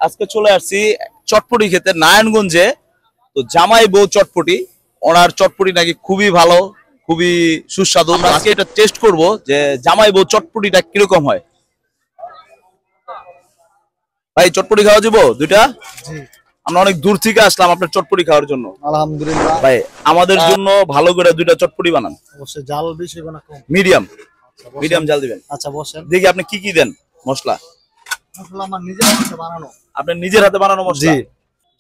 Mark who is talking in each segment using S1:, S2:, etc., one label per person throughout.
S1: আজকে চলে আসছি চটপটি খেতে নারায়ণগঞ্জে। তো জামাই বউ চটপটি, ওনার চটপটি নাকি খুবই ভালো, খুবই সুস্বাদু। আজকে এটা টেস্ট করব যে জামাই বউ চটপটিটা কিরকম হয়। ভাই চটপটি খাওয়া যাবো দুইটা?
S2: জি
S1: আমরা অনেক দূর থেকে আসলাম আপনার চটপটি খাওয়ার জন্য।
S2: আলহামদুলিল্লাহ।
S1: ভাই আমাদের জন্য ভালো করে দুইটা চটপটি বানান।
S2: অবশ্যই জাল বেশি না কম?
S1: মিডিয়াম,
S2: আচ্ছা বসেন।
S1: মিডিয়াম জাল দিবেন।
S2: আচ্ছা বসেন।
S1: দেখি আপনি কি কি দেন মশলা।
S2: মশলা আমার নিজের হাতে বানানো।
S1: আপনার নিজের হাতে বানানো মশলা?
S2: জি।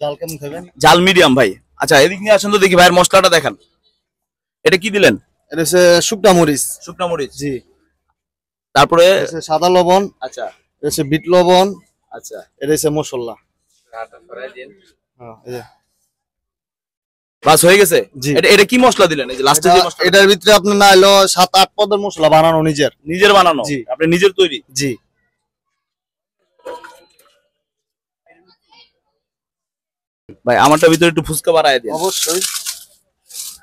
S2: জাল কেমন খাবেন?
S1: জাল মিডিয়াম ভাই। আচ্ছা এদিক নিয়ে আসেন তো দেখি ভাইয়ের মশলাটা দেখান। এটা কি দিলেন?
S2: এটা হচ্ছে শুকনা মরিচ।
S1: শুকনা মরিচ।
S2: জি।
S1: তারপরে
S2: এটা হচ্ছে সাদা লবণ।
S1: আচ্ছা
S2: এটা হচ্ছে বিট লবণ।
S1: আচ্ছা
S2: এটা হচ্ছে মশলা। হ্যাঁ এই যে।
S1: বাস হয়ে গেছে।
S2: জি।
S1: এটা কি মশলা দিলেন? এই যে লাস্টে যে মশলা।
S2: এটার ভিতরে আপনি না হলো 7-8 পদের মশলা বানানো নিজের।
S1: নিজের বানানো?
S2: জি।
S1: আপনি নিজের তৈরি?
S2: জি।
S1: ভাই আমারটা ভিতরে একটু ফুচকা বাড়ায় দিন।
S2: অবশ্যই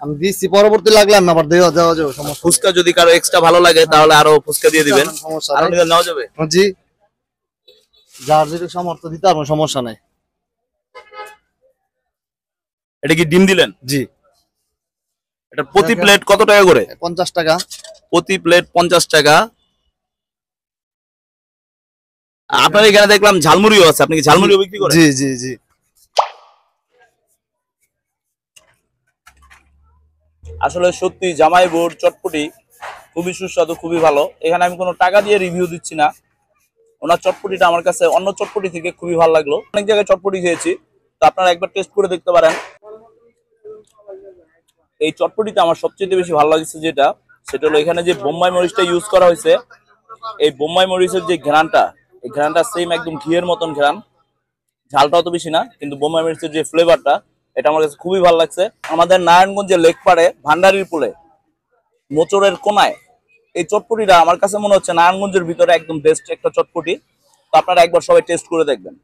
S2: আমি দিচ্ছি, পরবর্তী লাগলে আমি আবার দেওয়া যাবে সমস্যা।
S1: ফুচকা যদি কারো এক্সট্রা ভালো লাগে তাহলে আরো ফুচকা দিয়ে দিবেন।
S2: সমস্যা
S1: আরো
S2: নাই।
S1: নিলে নেওয়া যাবে?
S2: জি। যার যেটা সামর্থ্য দিতে পারবেন, সমস্যা নাই।
S1: এটা কি ডিম দিলেন?
S2: জি।
S1: এটা প্রতি প্লেট কত টাকা করে?
S2: 50 টাকা।
S1: প্রতি প্লেট 50 টাকা। আপনার এখানে দেখলাম ঝালমুড়িও আছে, আপনি কি ঝালমুড়িও বিক্রি করেন?
S2: জি জি জি।
S1: আসলে সত্যি জামাই বউর চটপটি খুবই সুস্বাদু, খুবই ভালো। এখানে আমি কোনো টাকা দিয়ে রিভিউ দিচ্ছি না। ওনার চটপটিটা আমার কাছে অন্য চটপটি থেকে খুবই ভালো লাগলো। অনেক জায়গায় চটপটি খেয়েছি, তো আপনারা একবার টেস্ট করে দেখতে পারেন। এই চটপটিতে আমার সবচেয়ে বেশি ভালো লাগছে সেটা হলো এখানে যে বোম্বাই মরিচটা ইউজ করা হয়েছে। এই বোম্বাই মরিচের যে ঘ্রাণটা, এই ঘ্রাণটা সেম একদম ঘিয়ের মতন ঘ্রাণ। ঝালটাও তো বেশি না, কিন্তু বোম্বাই মরিচের যে ফ্লেভারটা, এটা আমার কাছে খুবই ভালো লাগছে। আমাদের নারায়ণগঞ্জের লেকপাড়ে ভান্ডারির পুলে মোচরের কোনায় এই চটপটিটা আমার কাছে মনে হচ্ছে নারায়ণগঞ্জের ভিতরে একদম বেস্ট একটা চটপটি। তো আপনারা একবার সবাই টেস্ট করে দেখবেন।